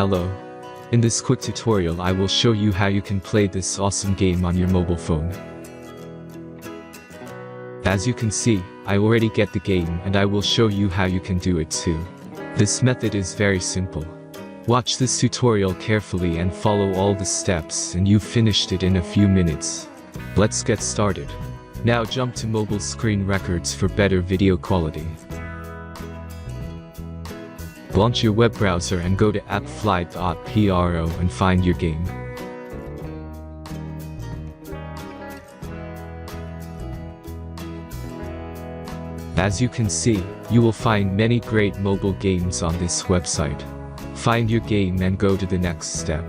Hello. In this quick tutorial I will show you how you can play this awesome game on your mobile phone. As you can see, I already get the game and I will show you how you can do it too. This method is very simple. Watch this tutorial carefully and follow all the steps and you've finished it in a few minutes. Let's get started. Now jump to mobile screen records for better video quality. Launch your web browser and go to appflight.pro and find your game. As you can see, you will find many great mobile games on this website. Find your game and go to the next step.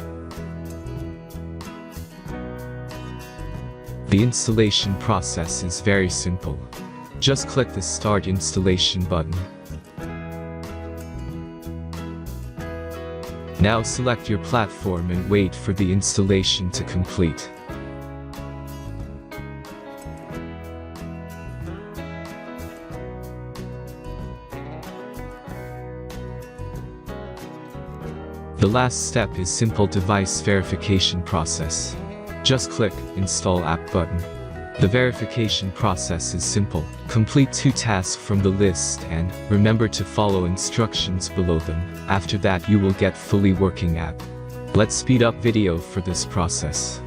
The installation process is very simple. Just click the Start Installation button. Now select your platform and wait for the installation to complete. The last step is simple device verification process. Just click Install App button. The verification process is simple. Complete 2 tasks from the list and remember to follow instructions below them. After that you will get fully working app. Let's speed up video for this process.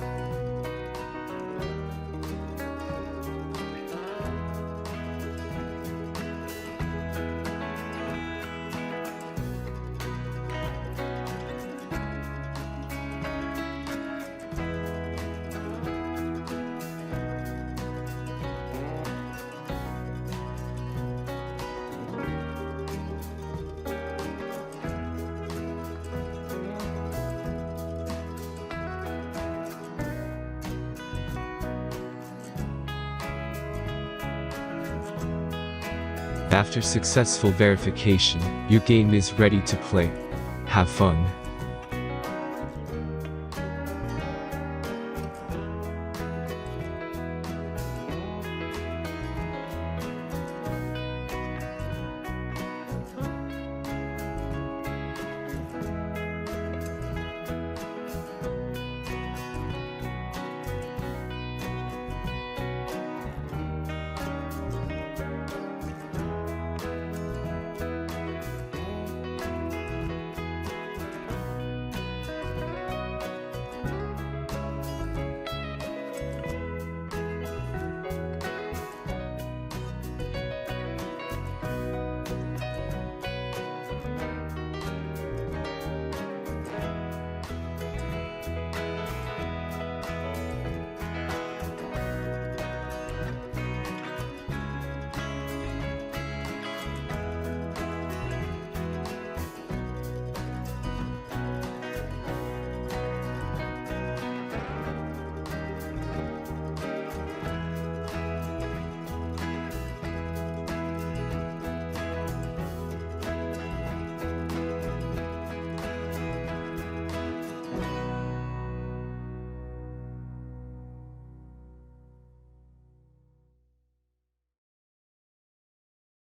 After successful verification, your game is ready to play. Have fun!